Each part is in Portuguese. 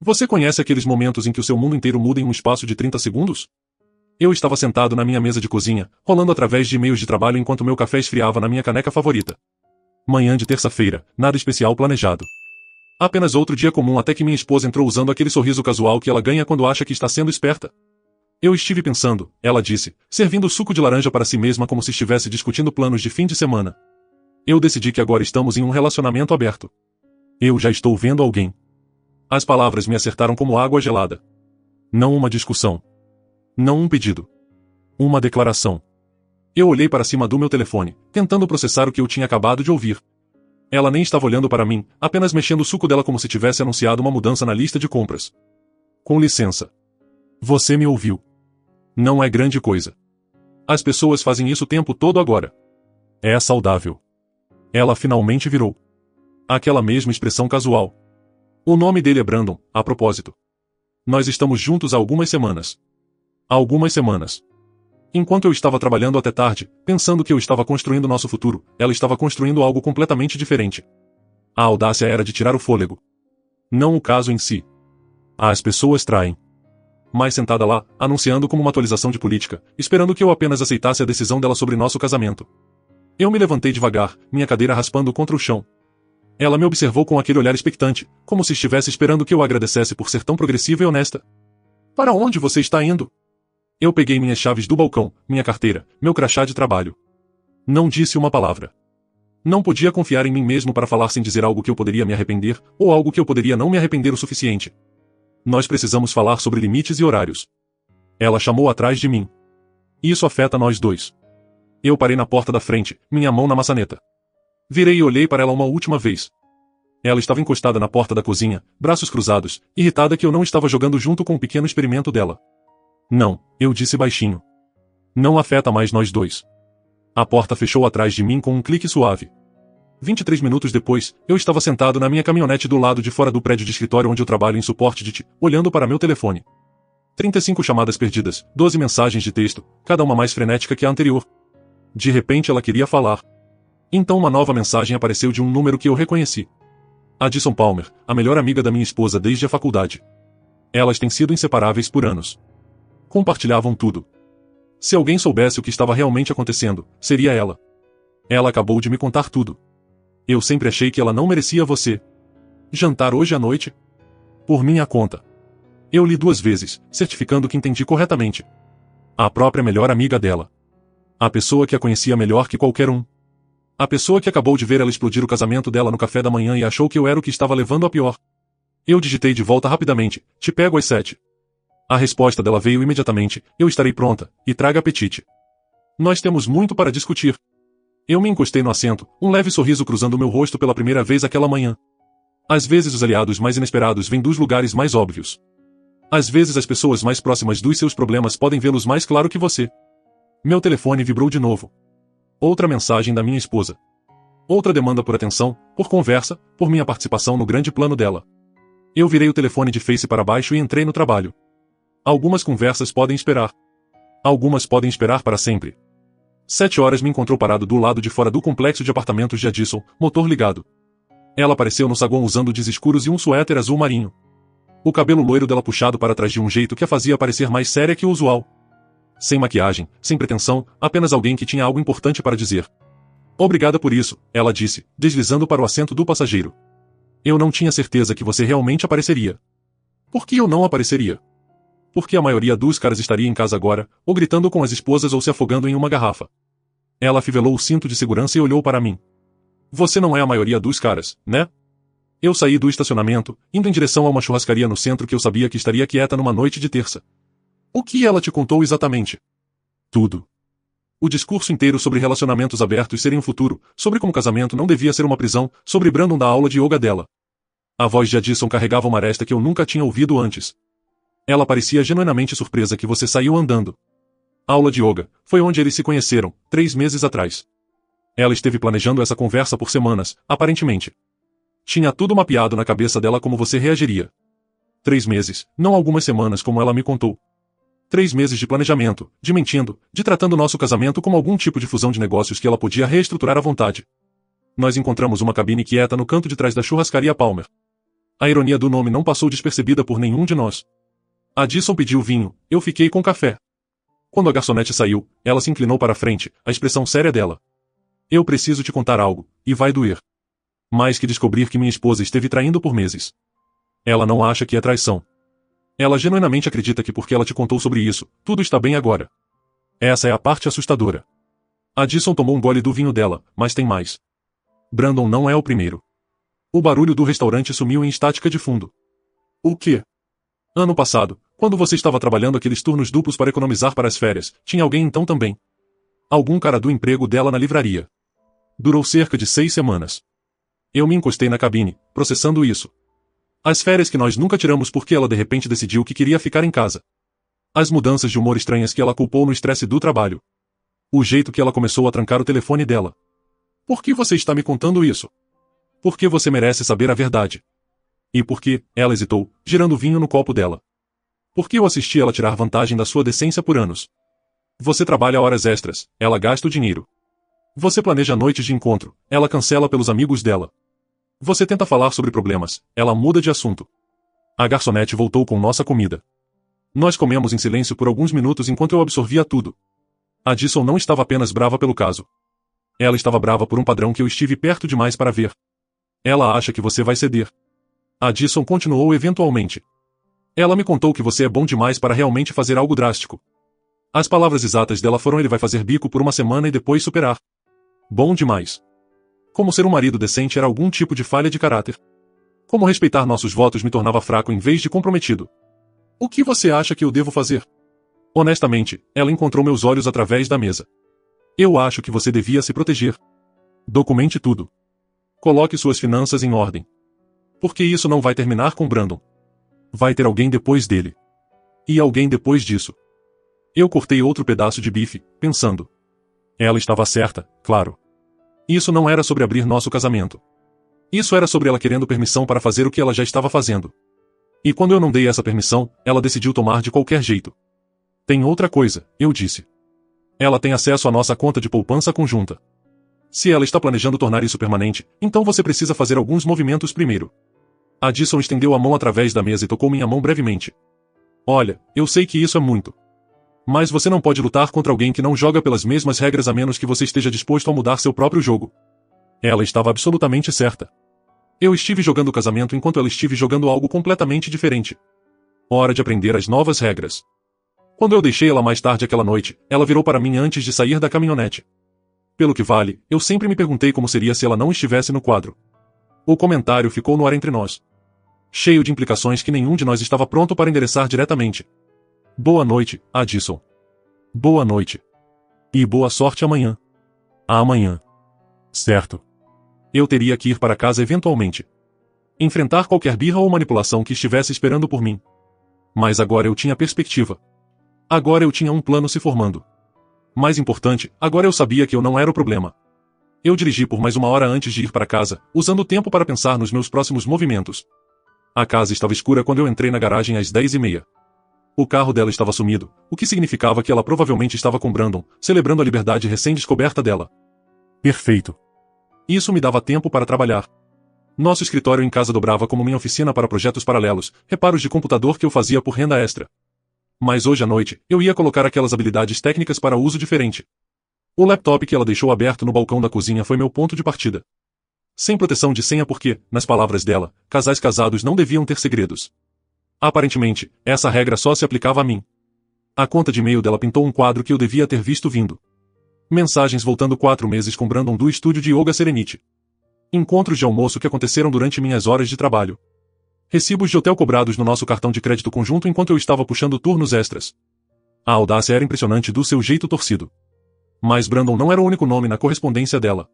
Você conhece aqueles momentos em que o seu mundo inteiro muda em um espaço de 30 segundos? Eu estava sentado na minha mesa de cozinha, rolando através de e-mails de trabalho enquanto meu café esfriava na minha caneca favorita. Manhã de terça-feira, nada especial planejado. Apenas outro dia comum até que minha esposa entrou usando aquele sorriso casual que ela ganha quando acha que está sendo esperta. Eu estive pensando, ela disse, servindo suco de laranja para si mesma como se estivesse discutindo planos de fim de semana. Eu decidi que agora estamos em um relacionamento aberto. Eu já estou vendo alguém. As palavras me acertaram como água gelada. Não uma discussão. Não um pedido. Uma declaração. Eu olhei para cima do meu telefone, tentando processar o que eu tinha acabado de ouvir. Ela nem estava olhando para mim, apenas mexendo o suco dela como se tivesse anunciado uma mudança na lista de compras. Com licença. Você me ouviu. Não é grande coisa. As pessoas fazem isso o tempo todo agora. É saudável. Ela finalmente virou. Aquela mesma expressão casual. O nome dele é Brandon, a propósito. Nós estamos juntos há algumas semanas. Algumas semanas. Enquanto eu estava trabalhando até tarde, pensando que eu estava construindo nosso futuro, ela estava construindo algo completamente diferente. A audácia era de tirar o fôlego. Não o caso em si. As pessoas traem. Mas sentada lá, anunciando como uma atualização de política, esperando que eu apenas aceitasse a decisão dela sobre nosso casamento. Eu me levantei devagar, minha cadeira raspando contra o chão. Ela me observou com aquele olhar expectante, como se estivesse esperando que eu a agradecesse por ser tão progressiva e honesta. Para onde você está indo? Eu peguei minhas chaves do balcão, minha carteira, meu crachá de trabalho. Não disse uma palavra. Não podia confiar em mim mesmo para falar sem dizer algo que eu poderia me arrepender, ou algo que eu poderia não me arrepender o suficiente. Nós precisamos falar sobre limites e horários. Ela chamou atrás de mim. Isso afeta nós dois. Eu parei na porta da frente, minha mão na maçaneta. Virei e olhei para ela uma última vez. Ela estava encostada na porta da cozinha, braços cruzados, irritada que eu não estava jogando junto com o pequeno experimento dela. Não, eu disse baixinho. Não afeta mais nós dois. A porta fechou atrás de mim com um clique suave. 23 minutos depois, eu estava sentado na minha caminhonete do lado de fora do prédio de escritório onde eu trabalho em suporte de TI, olhando para meu telefone. 35 chamadas perdidas, 12 mensagens de texto, cada uma mais frenética que a anterior. De repente ela queria falar. Então uma nova mensagem apareceu de um número que eu reconheci. Addison Palmer, a melhor amiga da minha esposa desde a faculdade. Elas têm sido inseparáveis por anos. Compartilhavam tudo. Se alguém soubesse o que estava realmente acontecendo, seria ela. Ela acabou de me contar tudo. Eu sempre achei que ela não merecia você. Jantar hoje à noite? Por minha conta. Eu li 2 vezes, certificando que entendi corretamente. A própria melhor amiga dela. A pessoa que a conhecia melhor que qualquer um. A pessoa que acabou de ver ela explodir o casamento dela no café da manhã e achou que eu era o que estava levando a pior. Eu digitei de volta rapidamente, te pego às 7. A resposta dela veio imediatamente, eu estarei pronta, e traga apetite. Nós temos muito para discutir. Eu me encostei no assento, um leve sorriso cruzando o meu rosto pela primeira vez aquela manhã. Às vezes os aliados mais inesperados vêm dos lugares mais óbvios. Às vezes as pessoas mais próximas dos seus problemas podem vê-los mais claro que você. Meu telefone vibrou de novo. Outra mensagem da minha esposa. Outra demanda por atenção, por conversa, por minha participação no grande plano dela. Eu virei o telefone de face para baixo e entrei no trabalho. Algumas conversas podem esperar. Algumas podem esperar para sempre. 7 horas me encontrou parado do lado de fora do complexo de apartamentos de Addison, motor ligado. Ela apareceu no saguão usando jeans escuros e um suéter azul marinho. O cabelo loiro dela puxado para trás de um jeito que a fazia parecer mais séria que o usual. Sem maquiagem, sem pretensão, apenas alguém que tinha algo importante para dizer. Obrigada por isso, ela disse, deslizando para o assento do passageiro. Eu não tinha certeza que você realmente apareceria. Por que eu não apareceria? Porque a maioria dos caras estaria em casa agora, ou gritando com as esposas ou se afogando em uma garrafa. Ela afivelou o cinto de segurança e olhou para mim. Você não é a maioria dos caras, né? Eu saí do estacionamento, indo em direção a uma churrascaria no centro que eu sabia que estaria quieta numa noite de terça. O que ela te contou exatamente? Tudo. O discurso inteiro sobre relacionamentos abertos serem um futuro, sobre como casamento não devia ser uma prisão, sobre Brandon da aula de yoga dela. A voz de Addison carregava uma aresta que eu nunca tinha ouvido antes. Ela parecia genuinamente surpresa que você saiu andando. Aula de yoga, foi onde eles se conheceram, 3 meses atrás. Ela esteve planejando essa conversa por semanas, aparentemente. Tinha tudo mapeado na cabeça dela como você reagiria. 3 meses, não algumas semanas como ela me contou. 3 meses de planejamento, de mentindo, de tratando nosso casamento como algum tipo de fusão de negócios que ela podia reestruturar à vontade. Nós encontramos uma cabine quieta no canto de trás da churrascaria Palmer. A ironia do nome não passou despercebida por nenhum de nós. Addison pediu vinho, eu fiquei com café. Quando a garçonete saiu, ela se inclinou para a frente, a expressão séria dela. Eu preciso te contar algo, e vai doer. Mais que descobrir que minha esposa esteve traindo por meses. Ela não acha que é traição. Ela genuinamente acredita que porque ela te contou sobre isso, tudo está bem agora. Essa é a parte assustadora. Addison tomou um gole do vinho dela, mas tem mais. Brandon não é o primeiro. O barulho do restaurante sumiu em estática de fundo. O quê? Ano passado, quando você estava trabalhando aqueles turnos duplos para economizar para as férias, tinha alguém então também. Algum cara do emprego dela na livraria. Durou cerca de 6 semanas. Eu me encostei na cabine, processando isso. As férias que nós nunca tiramos porque ela de repente decidiu que queria ficar em casa. As mudanças de humor estranhas que ela culpou no estresse do trabalho. O jeito que ela começou a trancar o telefone dela. Por que você está me contando isso? Porque você merece saber a verdade. E por que, ela hesitou, girando vinho no copo dela. Porque eu assisti ela tirar vantagem da sua decência por anos. Você trabalha horas extras, ela gasta o dinheiro. Você planeja noites de encontro, ela cancela pelos amigos dela. Você tenta falar sobre problemas, ela muda de assunto. A garçonete voltou com nossa comida. Nós comemos em silêncio por alguns minutos enquanto eu absorvia tudo. Addison não estava apenas brava pelo caso. Ela estava brava por um padrão que eu estive perto demais para ver. Ela acha que você vai ceder. Addison continuou eventualmente. Ela me contou que você é bom demais para realmente fazer algo drástico. As palavras exatas dela foram: ele vai fazer bico por uma semana e depois superar. Bom demais. Como ser um marido decente era algum tipo de falha de caráter. Como respeitar nossos votos me tornava fraco em vez de comprometido. O que você acha que eu devo fazer? Honestamente, ela encontrou meus olhos através da mesa. Eu acho que você devia se proteger. Documente tudo. Coloque suas finanças em ordem. Porque isso não vai terminar com Brandon. Vai ter alguém depois dele. E alguém depois disso. Eu cortei outro pedaço de bife, pensando. Ela estava certa, claro. Isso não era sobre abrir nosso casamento. Isso era sobre ela querendo permissão para fazer o que ela já estava fazendo. E quando eu não dei essa permissão, ela decidiu tomar de qualquer jeito. Tem outra coisa, eu disse. Ela tem acesso à nossa conta de poupança conjunta. Se ela está planejando tornar isso permanente, então você precisa fazer alguns movimentos primeiro. Addison estendeu a mão através da mesa e tocou minha mão brevemente. Olha, eu sei que isso é muito. Mas você não pode lutar contra alguém que não joga pelas mesmas regras a menos que você esteja disposto a mudar seu próprio jogo. Ela estava absolutamente certa. Eu estive jogando o casamento enquanto ela estive jogando algo completamente diferente. Hora de aprender as novas regras. Quando eu deixei ela mais tarde aquela noite, ela virou para mim antes de sair da caminhonete. Pelo que vale, eu sempre me perguntei como seria se ela não estivesse no quadro. O comentário ficou no ar entre nós. Cheio de implicações que nenhum de nós estava pronto para endereçar diretamente. Boa noite, Addison. Boa noite. E boa sorte amanhã. Amanhã. Certo. Eu teria que ir para casa eventualmente. Enfrentar qualquer birra ou manipulação que estivesse esperando por mim. Mas agora eu tinha perspectiva. Agora eu tinha um plano se formando. Mais importante, agora eu sabia que eu não era o problema. Eu dirigi por mais 1 hora antes de ir para casa, usando o tempo para pensar nos meus próximos movimentos. A casa estava escura quando eu entrei na garagem às 10h30. O carro dela estava sumido, o que significava que ela provavelmente estava com Brandon, celebrando a liberdade recém-descoberta dela. Perfeito. Isso me dava tempo para trabalhar. Nosso escritório em casa dobrava como minha oficina para projetos paralelos, reparos de computador que eu fazia por renda extra. Mas hoje à noite, eu ia colocar aquelas habilidades técnicas para uso diferente. O laptop que ela deixou aberto no balcão da cozinha foi meu ponto de partida. Sem proteção de senha porque, nas palavras dela, casais casados não deviam ter segredos. Aparentemente, essa regra só se aplicava a mim. A conta de e-mail dela pintou um quadro que eu devia ter visto vindo. Mensagens voltando 4 meses com Brandon do estúdio de Yoga Serenity. Encontros de almoço que aconteceram durante minhas horas de trabalho. Recibos de hotel cobrados no nosso cartão de crédito conjunto enquanto eu estava puxando turnos extras. A audácia era impressionante do seu jeito torcido. Mas Brandon não era o único nome na correspondência dela.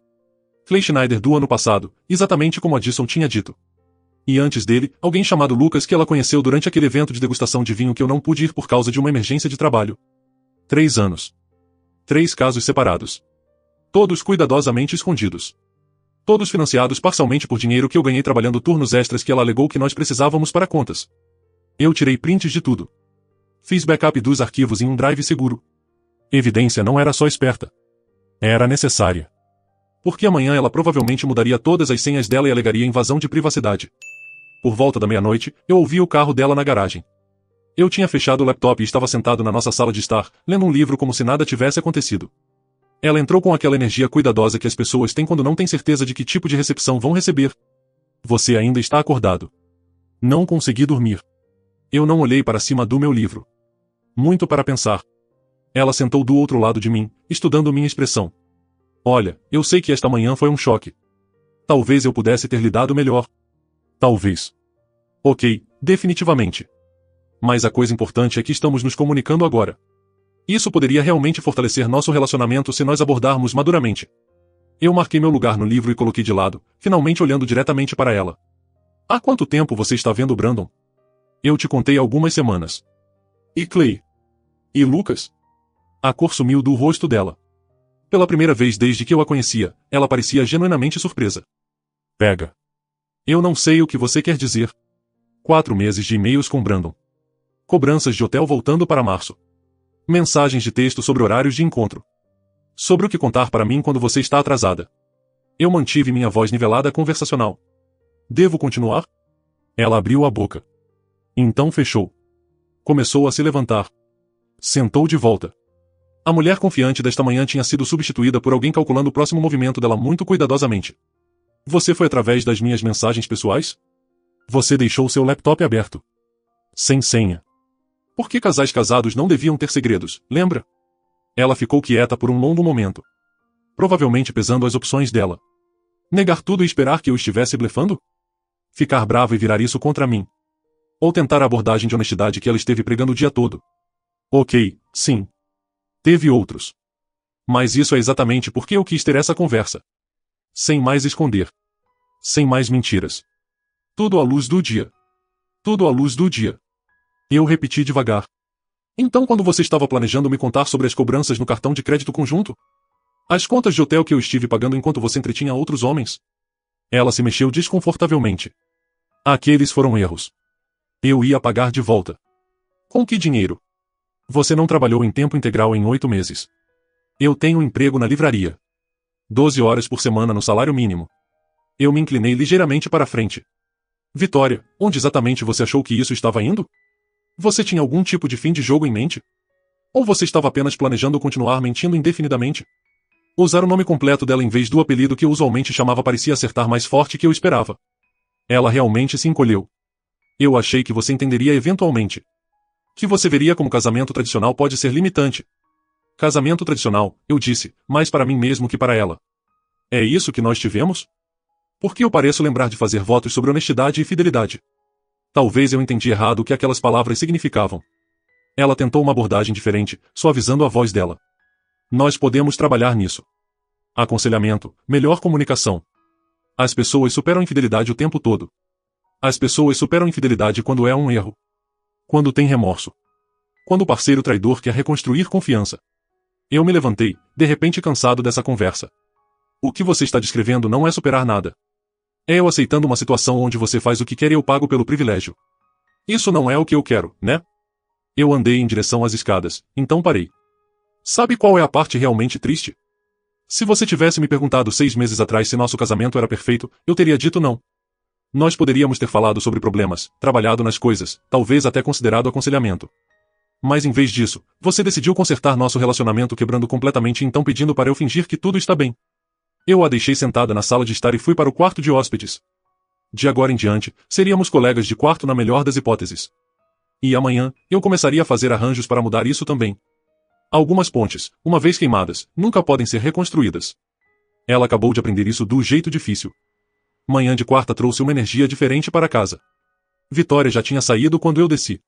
Clay Schneider do ano passado, exatamente como Addison tinha dito. E antes dele, alguém chamado Lucas que ela conheceu durante aquele evento de degustação de vinho que eu não pude ir por causa de uma emergência de trabalho. 3 anos. 3 casos separados. Todos cuidadosamente escondidos. Todos financiados parcialmente por dinheiro que eu ganhei trabalhando turnos extras que ela alegou que nós precisávamos para contas. Eu tirei prints de tudo. Fiz backup dos arquivos em um drive seguro. Evidência não era só esperta. Era necessária. Porque amanhã ela provavelmente mudaria todas as senhas dela e alegaria invasão de privacidade. Por volta da meia-noite, eu ouvi o carro dela na garagem. Eu tinha fechado o laptop e estava sentado na nossa sala de estar, lendo um livro como se nada tivesse acontecido. Ela entrou com aquela energia cuidadosa que as pessoas têm quando não têm certeza de que tipo de recepção vão receber. Você ainda está acordado. Não consegui dormir. Eu não olhei para cima do meu livro. Muito para pensar. Ela sentou do outro lado de mim, estudando minha expressão. Olha, eu sei que esta manhã foi um choque. Talvez eu pudesse ter lidado melhor. Talvez. Ok, definitivamente. Mas a coisa importante é que estamos nos comunicando agora. Isso poderia realmente fortalecer nosso relacionamento se nós abordarmos maduramente. Eu marquei meu lugar no livro e coloquei de lado, finalmente olhando diretamente para ela. Há quanto tempo você está vendo Brandon? Eu te contei algumas semanas. E Clay? E Lucas? A cor sumiu do rosto dela. Pela primeira vez desde que eu a conhecia, ela parecia genuinamente surpresa. Pega. Eu não sei o que você quer dizer. 4 meses de e-mails com Brandon. Cobranças de hotel voltando para março. Mensagens de texto sobre horários de encontro. Sobre o que contar para mim quando você está atrasada. Eu mantive minha voz nivelada conversacional. Devo continuar? Ela abriu a boca. Então fechou. Começou a se levantar. Sentou de volta. A mulher confiante desta manhã tinha sido substituída por alguém calculando o próximo movimento dela muito cuidadosamente. Você foi através das minhas mensagens pessoais? Você deixou seu laptop aberto. Sem senha. Por que casais casados não deviam ter segredos, lembra? Ela ficou quieta por um longo momento. Provavelmente pesando as opções dela. Negar tudo e esperar que eu estivesse blefando? Ficar brava e virar isso contra mim. Ou tentar a abordagem de honestidade que ela esteve pregando o dia todo. Ok, sim. Teve outros. Mas isso é exatamente porque eu quis ter essa conversa. Sem mais esconder. Sem mais mentiras. Tudo à luz do dia. Tudo à luz do dia. Eu repeti devagar. Então quando você estava planejando me contar sobre as cobranças no cartão de crédito conjunto? As contas de hotel que eu estive pagando enquanto você entretinha outros homens? Ela se mexeu desconfortavelmente. Aqueles foram erros. Eu ia pagar de volta. Com que dinheiro? Você não trabalhou em tempo integral em 8 meses. Eu tenho um emprego na livraria. 12 horas por semana no salário mínimo. Eu me inclinei ligeiramente para a frente. Vitória, onde exatamente você achou que isso estava indo? Você tinha algum tipo de fim de jogo em mente? Ou você estava apenas planejando continuar mentindo indefinidamente? Usar o nome completo dela em vez do apelido que eu usualmente chamava parecia acertar mais forte que eu esperava. Ela realmente se encolheu. Eu achei que você entenderia eventualmente. Que você veria como casamento tradicional pode ser limitante. Casamento tradicional, eu disse, mais para mim mesmo que para ela. É isso que nós tivemos? Por que eu pareço lembrar de fazer votos sobre honestidade e fidelidade? Talvez eu entendi errado o que aquelas palavras significavam. Ela tentou uma abordagem diferente, suavizando a voz dela. Nós podemos trabalhar nisso. Aconselhamento, melhor comunicação. As pessoas superam a infidelidade o tempo todo. As pessoas superam a infidelidade quando é um erro. Quando tem remorso. Quando o parceiro traidor quer reconstruir confiança. Eu me levantei, de repente cansado dessa conversa. O que você está descrevendo não é superar nada. É eu aceitando uma situação onde você faz o que quer e eu pago pelo privilégio. Isso não é o que eu quero, né? Eu andei em direção às escadas, então parei. Sabe qual é a parte realmente triste? Se você tivesse me perguntado 6 meses atrás se nosso casamento era perfeito, eu teria dito não. Nós poderíamos ter falado sobre problemas, trabalhado nas coisas, talvez até considerado aconselhamento. Mas em vez disso, você decidiu consertar nosso relacionamento quebrando completamente e então pedindo para eu fingir que tudo está bem. Eu a deixei sentada na sala de estar e fui para o quarto de hóspedes. De agora em diante, seríamos colegas de quarto na melhor das hipóteses. E amanhã, eu começaria a fazer arranjos para mudar isso também. Algumas pontes, uma vez queimadas, nunca podem ser reconstruídas. Ela acabou de aprender isso do jeito difícil. Manhã de quarta trouxe uma energia diferente para casa. Vitória já tinha saído quando eu desci.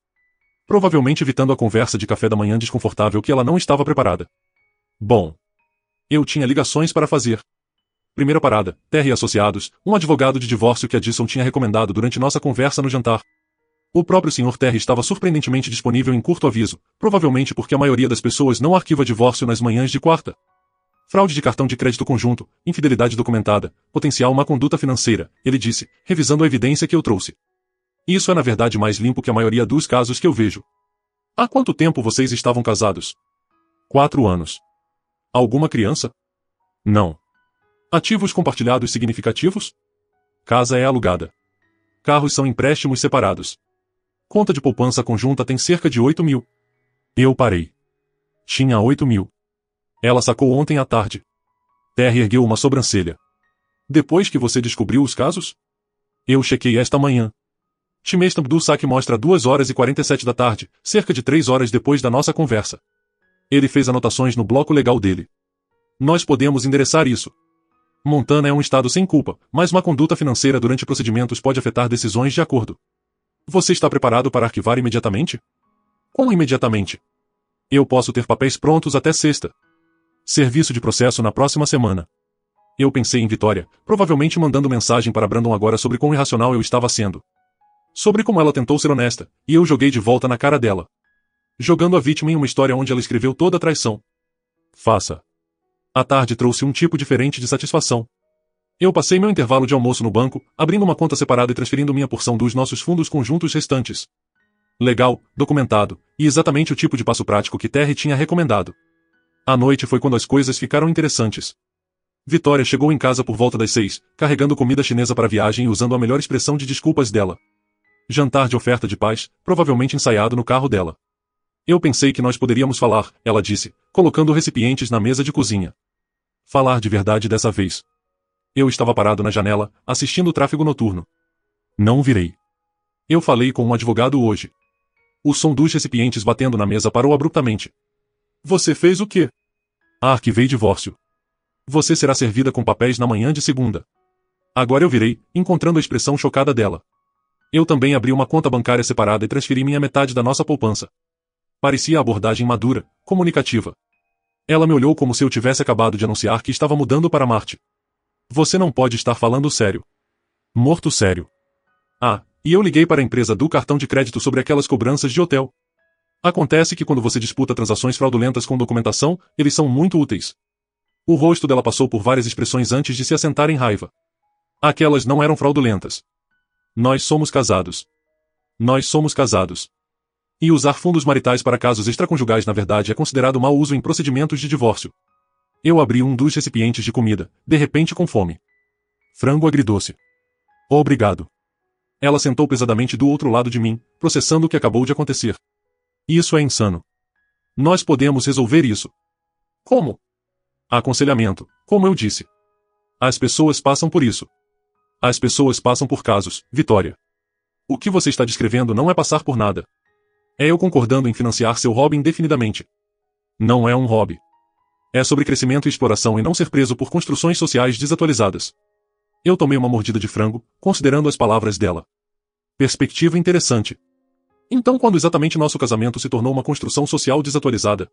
Provavelmente evitando a conversa de café da manhã desconfortável que ela não estava preparada. Bom. Eu tinha ligações para fazer. Primeira parada, Terry Associados, um advogado de divórcio que a Addison tinha recomendado durante nossa conversa no jantar. O próprio Sr. Terry estava surpreendentemente disponível em curto aviso, provavelmente porque a maioria das pessoas não arquiva divórcio nas manhãs de quarta. Fraude de cartão de crédito conjunto, infidelidade documentada, potencial má conduta financeira, ele disse, revisando a evidência que eu trouxe. Isso é na verdade mais limpo que a maioria dos casos que eu vejo. Há quanto tempo vocês estavam casados? 4 anos. Alguma criança? Não. Ativos compartilhados significativos? Casa é alugada. Carros são empréstimos separados. Conta de poupança conjunta tem cerca de 8.000. Eu parei. Tinha 8.000. Ela sacou ontem à tarde. Terry ergueu uma sobrancelha. Depois que você descobriu os casos? Eu chequei esta manhã. Timestamp do saque mostra 2h47 da tarde, cerca de 3 horas depois da nossa conversa. Ele fez anotações no bloco legal dele. Nós podemos endereçar isso. Montana é um estado sem culpa, mas uma conduta financeira durante procedimentos pode afetar decisões de acordo. Você está preparado para arquivar imediatamente? Como imediatamente? Eu posso ter papéis prontos até sexta. Serviço de processo na próxima semana. Eu pensei em Vitória, provavelmente mandando mensagem para Brandon agora sobre quão irracional eu estava sendo. Sobre como ela tentou ser honesta, e eu joguei de volta na cara dela. Jogando a vítima em uma história onde ela escreveu toda a traição. Faça. A tarde trouxe um tipo diferente de satisfação. Eu passei meu intervalo de almoço no banco, abrindo uma conta separada e transferindo minha porção dos nossos fundos conjuntos restantes. Legal, documentado, e exatamente o tipo de passo prático que Terry tinha recomendado. A noite foi quando as coisas ficaram interessantes. Vitória chegou em casa por volta das 6, carregando comida chinesa para a viagem e usando a melhor expressão de desculpas dela. Jantar de oferta de paz, provavelmente ensaiado no carro dela. Eu pensei que nós poderíamos falar, ela disse, colocando recipientes na mesa de cozinha. Falar de verdade dessa vez. Eu estava parado na janela, assistindo o tráfego noturno. Não virei. Eu falei com um advogado hoje. O som dos recipientes batendo na mesa parou abruptamente. Você fez o quê? Arquivei divórcio. Você será servida com papéis na manhã de segunda. Agora eu virei, encontrando a expressão chocada dela. Eu também abri uma conta bancária separada e transferi minha metade da nossa poupança. Parecia a abordagem madura, comunicativa. Ela me olhou como se eu tivesse acabado de anunciar que estava mudando para Marte. Você não pode estar falando sério. Morto sério. Ah, e eu liguei para a empresa do cartão de crédito sobre aquelas cobranças de hotel. Acontece que quando você disputa transações fraudulentas com documentação, eles são muito úteis. O rosto dela passou por várias expressões antes de se assentar em raiva. Aquelas não eram fraudulentas. Nós somos casados. Nós somos casados. E usar fundos maritais para casos extraconjugais na verdade é considerado mau uso em procedimentos de divórcio. Eu abri um dos recipientes de comida, de repente com fome. Frango agridoce. Obrigado. Ela sentou pesadamente do outro lado de mim, processando o que acabou de acontecer. Isso é insano. Nós podemos resolver isso. Como? Aconselhamento, como eu disse. As pessoas passam por isso. As pessoas passam por casos, Vitória. O que você está descrevendo não é passar por nada. É eu concordando em financiar seu hobby indefinidamente. Não é um hobby. É sobre crescimento e exploração e não ser preso por construções sociais desatualizadas. Eu tomei uma mordida de frango, considerando as palavras dela. Perspectiva interessante. Então quando exatamente nosso casamento se tornou uma construção social desatualizada?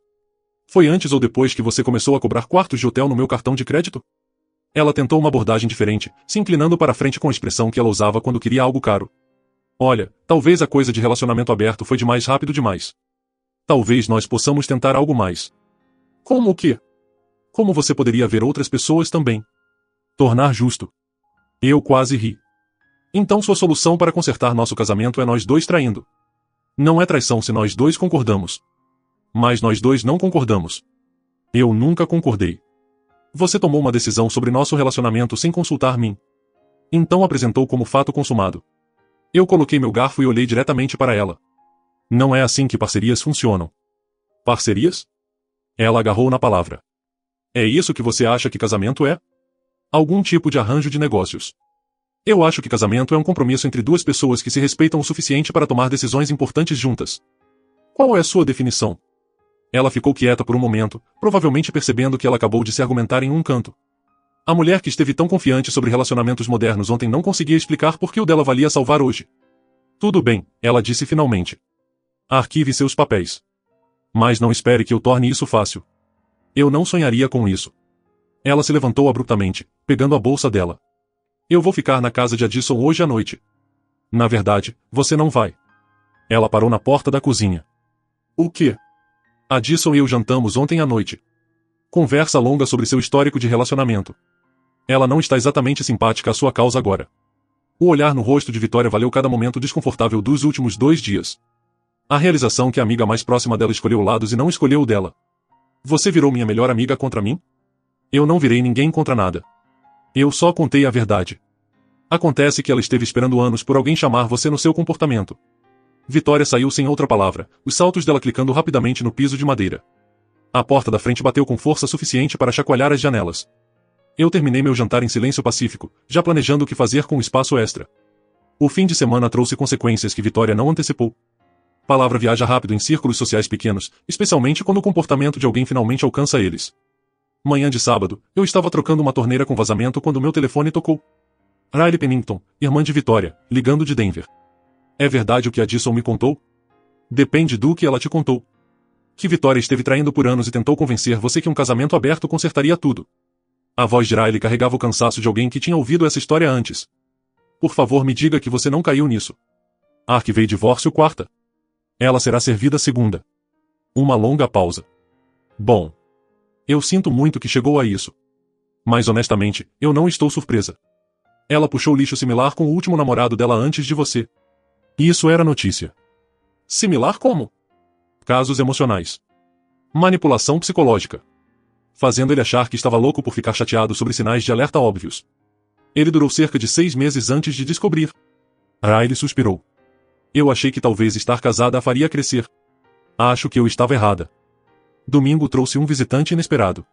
Foi antes ou depois que você começou a cobrar quartos de hotel no meu cartão de crédito? Ela tentou uma abordagem diferente, se inclinando para a frente com a expressão que ela usava quando queria algo caro. Olha, talvez a coisa de relacionamento aberto foi demais rápido demais. Talvez nós possamos tentar algo mais. Como o quê? Como você poderia ver outras pessoas também? Tornar justo. Eu quase ri. Então sua solução para consertar nosso casamento é nós dois traindo. Não é traição se nós dois concordamos. Mas nós dois não concordamos. Eu nunca concordei. Você tomou uma decisão sobre nosso relacionamento sem consultar mim. Então apresentou como fato consumado. Eu coloquei meu garfo e olhei diretamente para ela. Não é assim que parcerias funcionam. Parcerias? Ela agarrou na palavra. É isso que você acha que casamento é? Algum tipo de arranjo de negócios. Eu acho que casamento é um compromisso entre duas pessoas que se respeitam o suficiente para tomar decisões importantes juntas. Qual é a sua definição? Ela ficou quieta por um momento, provavelmente percebendo que ela acabou de se argumentar em um canto. A mulher que esteve tão confiante sobre relacionamentos modernos ontem não conseguia explicar por que o dela valia salvar hoje. Tudo bem, ela disse finalmente. Arquive seus papéis. Mas não espere que eu torne isso fácil. Eu não sonharia com isso. Ela se levantou abruptamente, pegando a bolsa dela. Eu vou ficar na casa de Addison hoje à noite. Na verdade, você não vai. Ela parou na porta da cozinha. O quê? Addison e eu jantamos ontem à noite. Conversa longa sobre seu histórico de relacionamento. Ela não está exatamente simpática à sua causa agora. O olhar no rosto de Vitória valeu cada momento desconfortável dos últimos 2 dias. A realização que a amiga mais próxima dela escolheu lados e não escolheu o dela. Você virou minha melhor amiga contra mim? Eu não virei ninguém contra nada. Eu só contei a verdade. Acontece que ela esteve esperando anos por alguém chamar você no seu comportamento. Vitória saiu sem outra palavra, os saltos dela clicando rapidamente no piso de madeira. A porta da frente bateu com força suficiente para chacoalhar as janelas. Eu terminei meu jantar em silêncio pacífico, já planejando o que fazer com o espaço extra. O fim de semana trouxe consequências que Vitória não antecipou. Palavra viaja rápido em círculos sociais pequenos, especialmente quando o comportamento de alguém finalmente alcança eles. Manhã de sábado, eu estava trocando uma torneira com vazamento quando meu telefone tocou. Riley Pennington, irmã de Vitória, ligando de Denver. É verdade o que a Addison me contou? Depende do que ela te contou. Que Vitória esteve traindo por anos e tentou convencer você que um casamento aberto consertaria tudo. A voz de Riley carregava o cansaço de alguém que tinha ouvido essa história antes. Por favor, me diga que você não caiu nisso. Arquivei divórcio quarta. Ela será servida segunda. Uma longa pausa. Bom. Eu sinto muito que chegou a isso. Mas honestamente, eu não estou surpresa. Ela puxou lixo similar com o último namorado dela antes de você. Isso era notícia. Similar como? Casos emocionais. Manipulação psicológica. Fazendo ele achar que estava louco por ficar chateado sobre sinais de alerta óbvios. Ele durou cerca de 6 meses antes de descobrir. Riley suspirou. Eu achei que talvez estar casada a faria crescer. Acho que eu estava errada. Domingo trouxe um visitante inesperado.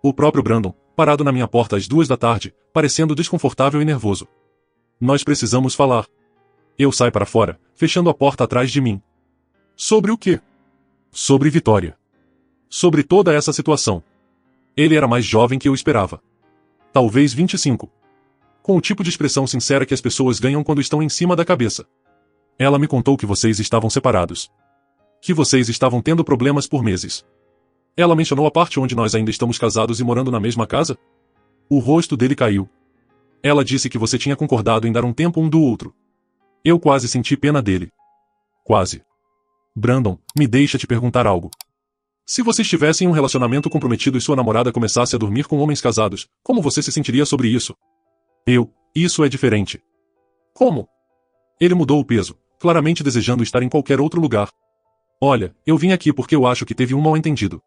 O próprio Brandon, parado na minha porta às 2 da tarde, parecendo desconfortável e nervoso. Nós precisamos falar. Eu saio para fora, fechando a porta atrás de mim. Sobre o quê? Sobre Vitória. Sobre toda essa situação. Ele era mais jovem que eu esperava. Talvez 25. Com o tipo de expressão sincera que as pessoas ganham quando estão em cima da cabeça. Ela me contou que vocês estavam separados. Que vocês estavam tendo problemas por meses. Ela mencionou a parte onde nós ainda estamos casados e morando na mesma casa? O rosto dele caiu. Ela disse que você tinha concordado em dar um tempo um do outro. Eu quase senti pena dele. Quase. Brandon, me deixa te perguntar algo. Se você estivesse em um relacionamento comprometido e sua namorada começasse a dormir com homens casados, como você se sentiria sobre isso? Isso é diferente. Como? Ele mudou o peso, claramente desejando estar em qualquer outro lugar. Olha, eu vim aqui porque eu acho que teve um mal-entendido.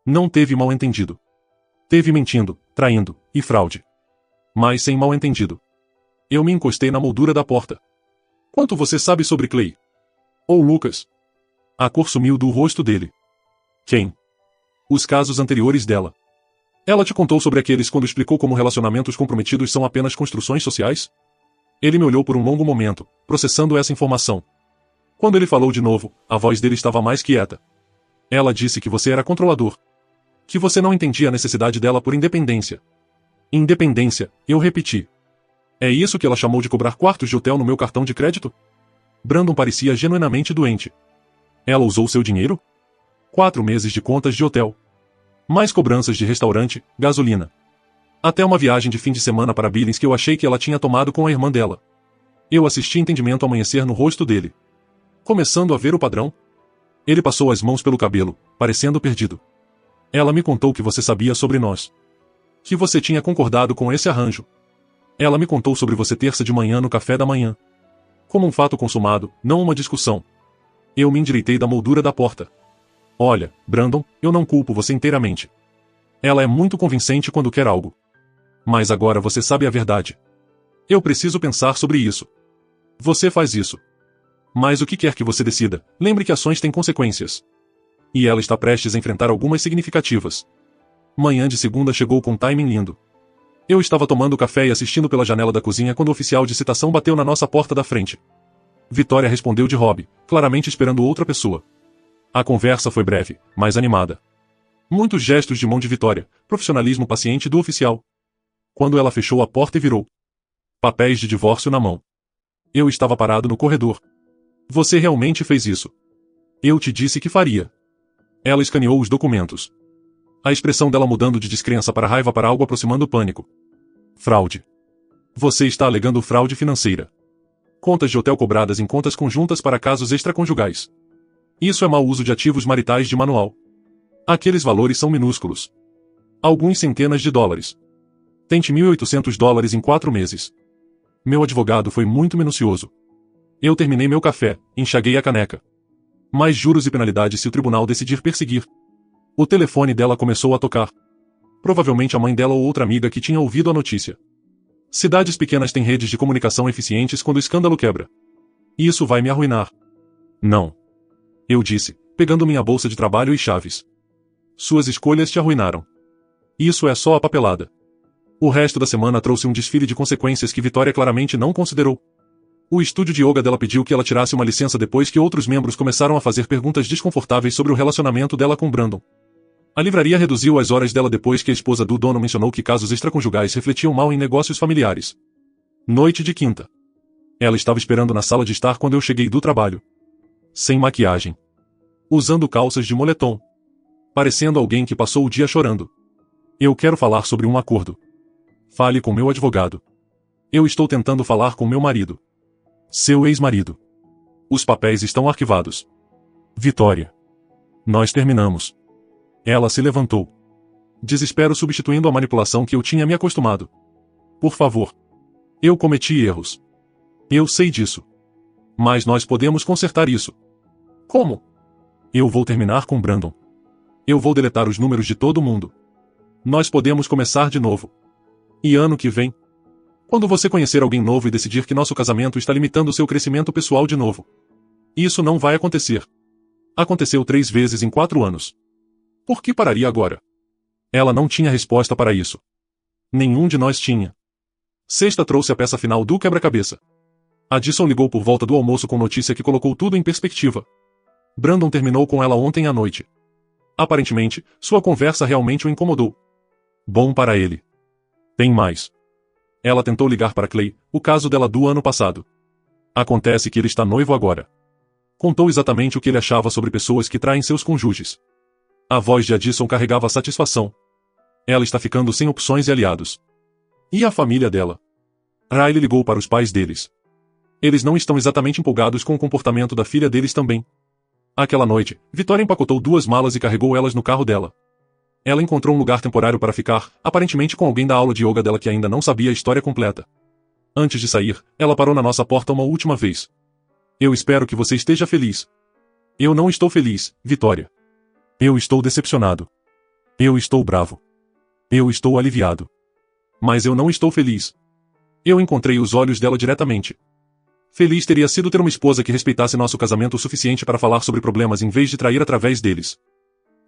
Não teve mal-entendido. Teve mentindo, traindo, e fraude. Mas sem mal-entendido. Eu me encostei na moldura da porta. Quanto você sabe sobre Clay? Ou Lucas? A cor sumiu do rosto dele. Quem? Os casos anteriores dela. Ela te contou sobre aqueles quando explicou como relacionamentos comprometidos são apenas construções sociais? Ele me olhou por um longo momento, processando essa informação. Quando ele falou de novo, a voz dele estava mais quieta. Ela disse que você era controlador. Que você não entendia a necessidade dela por independência. Independência, eu repeti. É isso que ela chamou de cobrar quartos de hotel no meu cartão de crédito? Brandon parecia genuinamente doente. Ela usou seu dinheiro? 4 meses de contas de hotel. Mais cobranças de restaurante, gasolina. Até uma viagem de fim de semana para Billings que eu achei que ela tinha tomado com a irmã dela. Eu assisti entendimento amanhecer no rosto dele. Começando a ver o padrão. Ele passou as mãos pelo cabelo, parecendo perdido. Ela me contou que você sabia sobre nós. Que você tinha concordado com esse arranjo. Ela me contou sobre você terça de manhã no café da manhã. Como um fato consumado, não uma discussão. Eu me endireitei da moldura da porta. Olha, Brandon, eu não culpo você inteiramente. Ela é muito convincente quando quer algo. Mas agora você sabe a verdade. Eu preciso pensar sobre isso. Você faz isso. Mas o que quer que você decida, lembre que ações têm consequências. E ela está prestes a enfrentar algumas significativas. Manhã de segunda chegou com um timing lindo. Eu estava tomando café e assistindo pela janela da cozinha quando o oficial de citação bateu na nossa porta da frente. Vitória respondeu de hobby, claramente esperando outra pessoa. A conversa foi breve, mas animada. Muitos gestos de mão de Vitória, profissionalismo paciente do oficial. Quando ela fechou a porta e virou. Papéis de divórcio na mão. Eu estava parado no corredor. Você realmente fez isso. Eu te disse que faria. Ela escaneou os documentos. A expressão dela mudando de descrença para raiva para algo aproximando o pânico. Fraude. Você está alegando fraude financeira. Contas de hotel cobradas em contas conjuntas para casos extraconjugais. Isso é mau uso de ativos maritais de manual. Aqueles valores são minúsculos. Alguns centenas de dólares. Tente $1.800 em 4 meses. Meu advogado foi muito minucioso. Eu terminei meu café, enxaguei a caneca. Mais juros e penalidades se o tribunal decidir perseguir. O telefone dela começou a tocar. Provavelmente a mãe dela ou outra amiga que tinha ouvido a notícia. Cidades pequenas têm redes de comunicação eficientes quando o escândalo quebra. Isso vai me arruinar. Não. Eu disse, pegando minha bolsa de trabalho e chaves. Suas escolhas te arruinaram. Isso é só a papelada. O resto da semana trouxe um desfile de consequências que Vitória claramente não considerou. O estúdio de yoga dela pediu que ela tirasse uma licença depois que outros membros começaram a fazer perguntas desconfortáveis sobre o relacionamento dela com Brandon. A livraria reduziu as horas dela depois que a esposa do dono mencionou que casos extraconjugais refletiam mal em negócios familiares. Noite de quinta. Ela estava esperando na sala de estar quando eu cheguei do trabalho. Sem maquiagem. Usando calças de moletom. Parecendo alguém que passou o dia chorando. Eu quero falar sobre um acordo. Fale com meu advogado. Eu estou tentando falar com meu marido. Seu ex-marido. Os papéis estão arquivados. Vitória. Nós terminamos. Ela se levantou. Desespero substituindo a manipulação que eu tinha me acostumado. Por favor. Eu cometi erros. Eu sei disso. Mas nós podemos consertar isso. Como? Eu vou terminar com Brandon. Eu vou deletar os números de todo mundo. Nós podemos começar de novo. E ano que vem? Quando você conhecer alguém novo e decidir que nosso casamento está limitando seu crescimento pessoal de novo. Isso não vai acontecer. Aconteceu 3 vezes em 4 anos. Por que pararia agora? Ela não tinha resposta para isso. Nenhum de nós tinha. Sexta trouxe a peça final do quebra-cabeça. Addison ligou por volta do almoço com notícia que colocou tudo em perspectiva. Brandon terminou com ela ontem à noite. Aparentemente, sua conversa realmente o incomodou. Bom para ele. Tem mais. Ela tentou ligar para Clay, o caso dela do ano passado. Acontece que ele está noivo agora. Contou exatamente o que ele achava sobre pessoas que traem seus cônjuges. A voz de Addison carregava satisfação. Ela está ficando sem opções e aliados. E a família dela? Riley ligou para os pais deles. Eles não estão exatamente empolgados com o comportamento da filha deles também. Aquela noite, Vitória empacotou 2 malas e carregou elas no carro dela. Ela encontrou um lugar temporário para ficar, aparentemente com alguém da aula de yoga dela que ainda não sabia a história completa. Antes de sair, ela parou na nossa porta uma última vez. Eu espero que você esteja feliz. Eu não estou feliz, Vitória. Eu estou decepcionado. Eu estou bravo. Eu estou aliviado. Mas eu não estou feliz. Eu encontrei os olhos dela diretamente. Feliz teria sido ter uma esposa que respeitasse nosso casamento o suficiente para falar sobre problemas em vez de trair através deles.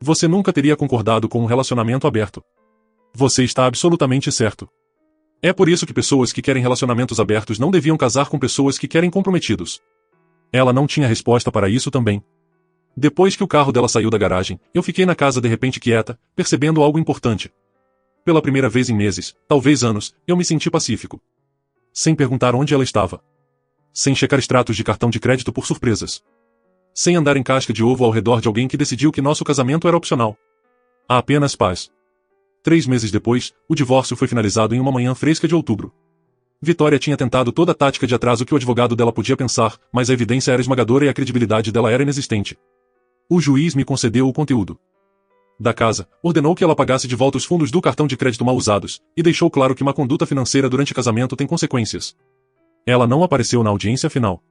Você nunca teria concordado com um relacionamento aberto. Você está absolutamente certo. É por isso que pessoas que querem relacionamentos abertos não deviam casar com pessoas que querem comprometidos. Ela não tinha resposta para isso também. Depois que o carro dela saiu da garagem, eu fiquei na casa de repente quieta, percebendo algo importante. Pela primeira vez em meses, talvez anos, eu me senti pacífico. Sem perguntar onde ela estava. Sem checar extratos de cartão de crédito por surpresas. Sem andar em casca de ovo ao redor de alguém que decidiu que nosso casamento era opcional. Há apenas paz. 3 meses depois, o divórcio foi finalizado em uma manhã fresca de outubro. Vitória tinha tentado toda a tática de atraso que o advogado dela podia pensar, mas a evidência era esmagadora e a credibilidade dela era inexistente. O juiz me concedeu o conteúdo da casa, ordenou que ela pagasse de volta os fundos do cartão de crédito mal usados, e deixou claro que uma conduta financeira durante casamento tem consequências. Ela não apareceu na audiência final.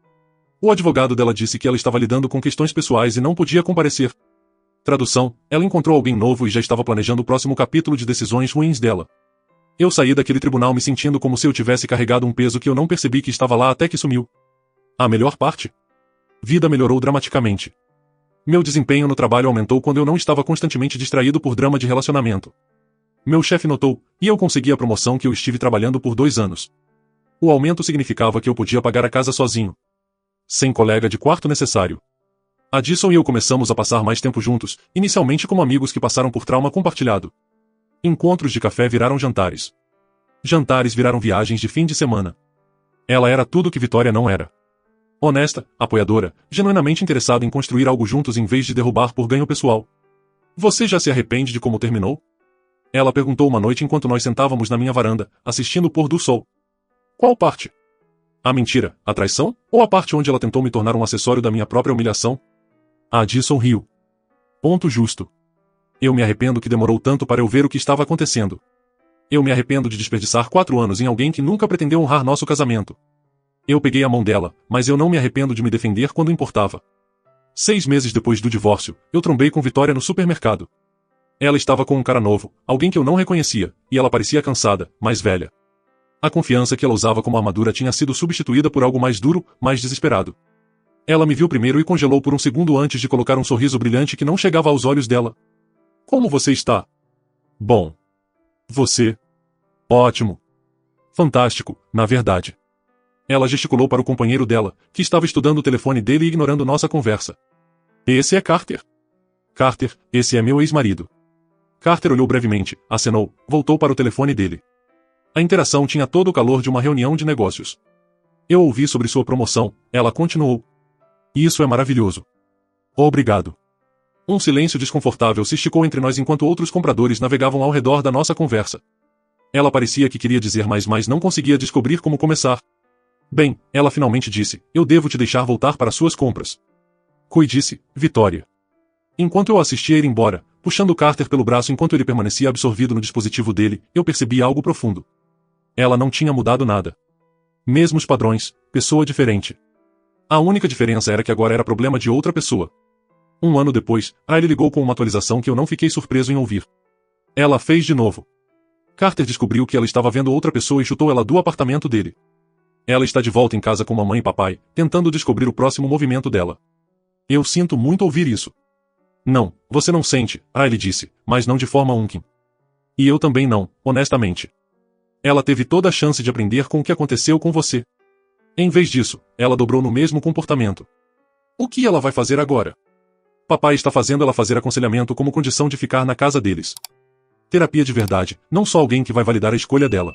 O advogado dela disse que ela estava lidando com questões pessoais e não podia comparecer. Tradução, ela encontrou alguém novo e já estava planejando o próximo capítulo de decisões ruins dela. Eu saí daquele tribunal me sentindo como se eu tivesse carregado um peso que eu não percebi que estava lá até que sumiu. A melhor parte? Vida melhorou dramaticamente. Meu desempenho no trabalho aumentou quando eu não estava constantemente distraído por drama de relacionamento. Meu chefe notou, e eu consegui a promoção que eu estive trabalhando por 2 anos. O aumento significava que eu podia pagar a casa sozinho. Sem colega de quarto necessário. Addison e eu começamos a passar mais tempo juntos, inicialmente como amigos que passaram por trauma compartilhado. Encontros de café viraram jantares. Jantares viraram viagens de fim de semana. Ela era tudo que Vitória não era. Honesta, apoiadora, genuinamente interessada em construir algo juntos em vez de derrubar por ganho pessoal. Você já se arrepende de como terminou? Ela perguntou uma noite enquanto nós sentávamos na minha varanda, assistindo o pôr do sol. Qual parte? A mentira, a traição, ou a parte onde ela tentou me tornar um acessório da minha própria humilhação? Addison riu. Ponto justo. Eu me arrependo que demorou tanto para eu ver o que estava acontecendo. Eu me arrependo de desperdiçar 4 anos em alguém que nunca pretendeu honrar nosso casamento. Eu peguei a mão dela, mas eu não me arrependo de me defender quando importava. 6 meses depois do divórcio, eu trombei com Vitória no supermercado. Ela estava com um cara novo, alguém que eu não reconhecia, e ela parecia cansada, mais velha. A confiança que ela usava como armadura tinha sido substituída por algo mais duro, mais desesperado. Ela me viu primeiro e congelou por um segundo antes de colocar um sorriso brilhante que não chegava aos olhos dela. Como você está? Bom. Você? Ótimo. Fantástico, na verdade. Ela gesticulou para o companheiro dela, que estava estudando o telefone dele e ignorando nossa conversa. Esse é Carter. Carter, esse é meu ex-marido. Carter olhou brevemente, acenou, voltou para o telefone dele. A interação tinha todo o calor de uma reunião de negócios. Eu ouvi sobre sua promoção, ela continuou. Isso é maravilhoso. Obrigado. Um silêncio desconfortável se esticou entre nós enquanto outros compradores navegavam ao redor da nossa conversa. Ela parecia que queria dizer mais, mas não conseguia descobrir como começar. Bem, ela finalmente disse, eu devo te deixar voltar para suas compras. Cuide-se, Vitória. Enquanto eu assistia a ir embora, puxando Carter pelo braço enquanto ele permanecia absorvido no dispositivo dele, eu percebi algo profundo. Ela não tinha mudado nada. Mesmos padrões, pessoa diferente. A única diferença era que agora era problema de outra pessoa. Um ano depois, Riley ligou com uma atualização que eu não fiquei surpreso em ouvir. Ela fez de novo. Carter descobriu que ela estava vendo outra pessoa e chutou ela do apartamento dele. Ela está de volta em casa com mamãe e papai, tentando descobrir o próximo movimento dela. Eu sinto muito ouvir isso. Não, você não sente, Riley disse, mas não de forma unkin. E eu também não, honestamente. Ela teve toda a chance de aprender com o que aconteceu com você. Em vez disso, ela dobrou no mesmo comportamento. O que ela vai fazer agora? Papai está fazendo ela fazer aconselhamento como condição de ficar na casa deles. Terapia de verdade, não só alguém que vai validar a escolha dela.